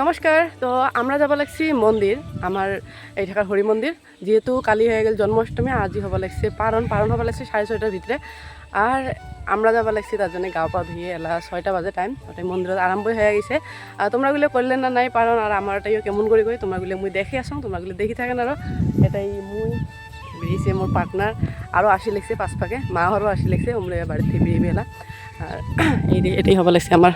নমস্কার। তো আমরা যাব লাগছি মন্দির, আমার এই ঢাকার হরি মন্দির। যেহেতু কালি হয়ে গেল জন্মাষ্টমী, আজই হবা লাগছে পারণ হবা লাগছে 6:30টার ভিতরে। আর আমরা যাবা লাগছি তার জন্য গা পা ধুয়ে এলা 6টা বাজে টাইম, ওটাই মন্দিৰত আরম্ভ হয়ে গেছে। আর তোমরাগুলো করলে না নাই পারণ, আর আমারটাইও কেমন করে করি তোমরাগুলো মুই দেখি আসুন, তোমরাগুলো দেখি থাকেন। আরও এটাই মুই বেরিয়েছে মোর পার্টনার, আরও আসি লাগছে পাঁচপাকে, মা ঘরও আসি লাগছে, ওমরা বাড়ির থেকে বেরিয়ে বেলা। আর এটাই হবা লাগছে আমার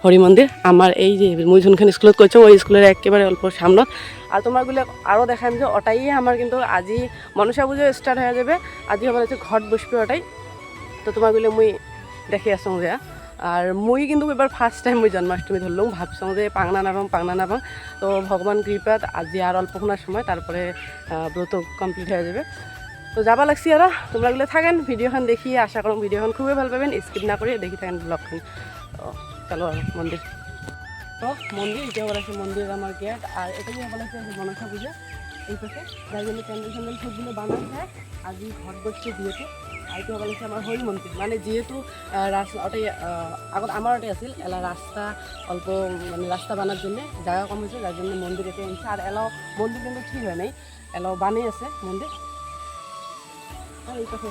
হরি মন্দির। আমার এই যে মুই যোনখান স্কুলত করছো ওই স্কুলের একেবারে অল্প সামনত। আর তোমারগুলো আরও দেখাম যে ওটাই আমার কিন্তু আজি মনসা পুজো স্টার্ট হয়ে যাবে, আজি হবার হচ্ছে ঘট বসবে ওটাই। তো তোমারগুলো মুই দেখে আসুন যে। আর মুই কিন্তু এবার ফার্স্ট টাইম মুই জন্মাষ্টমী ধরলাম, ভাবছাম যে পাংনা নাপাম। তো ভগবান কৃপাত আজি আর অল্পক্ষণার সময় তারপরে ব্রত কমপ্লিট হয়ে যাবে। তো যাবা লাগছি আর তোমরাগুলো থাকেন, ভিডিওখান দেখিয়ে আশা করুন ভিডিওখান খুবই ভালো পাবেন, স্কিপ না করে দেখি থাকেন ব্লগখান। তো চলো আর মন্দির। তো মন্দির এটা বলা আছে মন্দির আমার গেট। আর এটা নিয়ে বলা আছে মনসা পুজো এই পাশে, যার জন্য প্যান্ডেল সবগুলো বানানো হয় আজই ঘট বসছে যেহেতু। আর এটা বলা আছে আমার হরি মন্দির, মানে যেহেতু রাস্তা ওটাই আগত আমার ওটাই আছিল এলা রাস্তা অল্প, মানে রাস্তা বানার জন্য জায়গা কম হয়েছে, যার জন্য মন্দির এতে এনেছে। আর এলাও মন্দির কিন্তু ঠিক হয় নাই, এলাও বানিয়ে আছে মন্দির। আর এই পাশে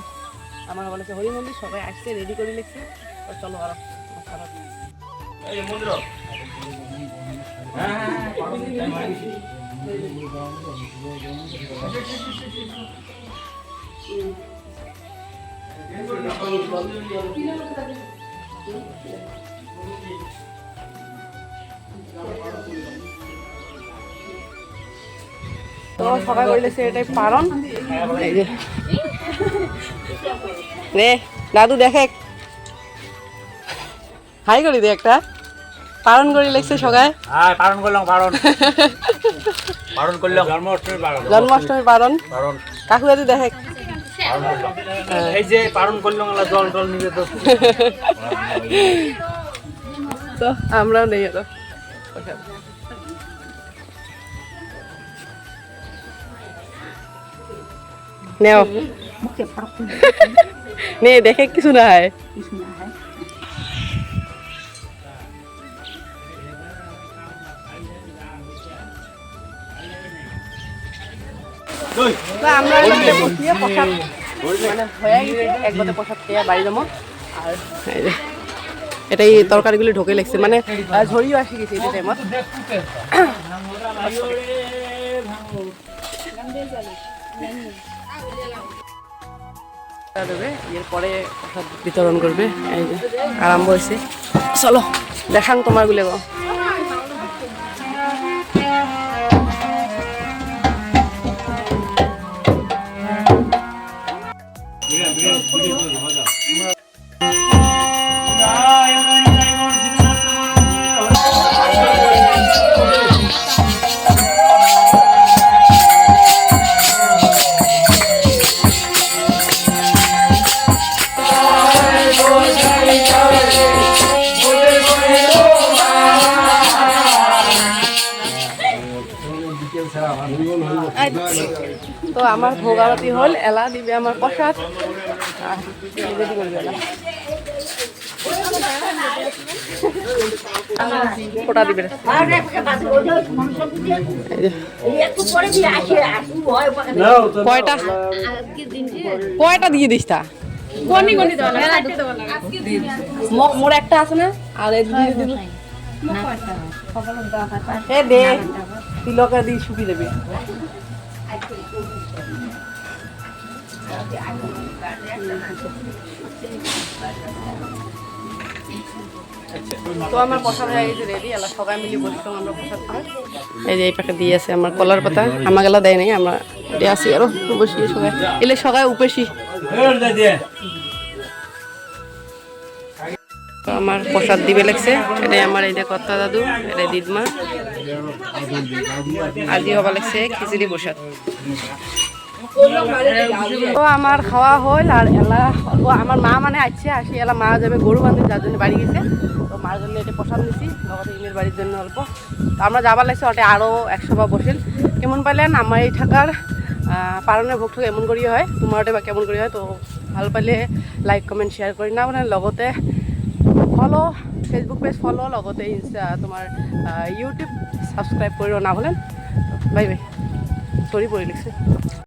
আমার বলা আছে হরি মন্দির, সবাই আসছে রেডি করে লিখছে। চলো আরো খারাপ তো সবাই বললেছে এটাই পারণ। এই যে রে দাদু দেখে হাই করি দে একটা, পালন করি লাগছে সবাই। হ্যাঁ পালন করলাম, পালন করলাম জন্মাষ্টমীর পালন কাকু আজি দেখে এই যে পালন করলাম, জল টল নিবে তো আমরাও নেই আরো নেও নে দেখে কিছু না হয়। আমরা বসিয়ে প্রসাদ মানে হয়ে গেছে, একবারে প্রসাদ খেয়ে বাড়ি যাবো। আর এটাই তরকারিগুলি ঢোকে লাগছে, মানে ঝরিও আসি গেছে এই টাইমত। দেবে এরপরে প্রসাদ বিতরণ করবে, এই যে আরম্ভ হয়েছে। চলো দেখাং তোমারগুলো গো। তো আমার ভোগ আরতি হল, এলা দিবে আমার প্রসাদ রেডি করবে এলা ফোটা দিবে। কয়টা দিয়ে দিস তা মোর একটা আছে না, আর দে তিলকা দিয়ে শুকি দেবে। তো আমার প্রসাদ হয়ে গেছে রেডি, এলা সবাই মিলে বসলাম আমরা প্রসাদ খাই। এই যে এই পাখা দিয়ে আছে আমার কলার পাতা, আমার গেলা দেয় নাই, আমরা দিয়ে আসি আরো বসিয়ে সবাই এলে সবাই উপেসি। আমার প্রসাদ দিবে লাগছে, এটাই আমার এই যে কর্তা দাদু, এটাই দিদমা, আজি হবা লাগছে খিচুড়ি প্রসাদ। তো আমার খাওয়া হল। আর এলা আমার মা মানে আসি এলা মা যাবে গরু বাঁধে, যার জন্য বাড়ি গেছে। তো মার জন্য এটা প্রসাদ নিছি, লগতে ইমের বাড়ির জন্য অল্প। তো আমরা যাবার লাগছে ওটা আরও 100 বা বসিল। কেমন পাইলেন আমার এই ঠাকার পালনের ভোগ এমন করিয়ে হয়, তোমার ওটা বা কেমন করি হয়। তো ভাল পাইলে লাইক কমেন্ট শেয়ার কৰি না, মানে লগতে ফলো ফেসবুক পেজ ফলো, লগতে তোমাৰ ইউটিউব সাবস্ক্রাইব করিও না বলেন বাই বাই সরি পড়ে লিখছে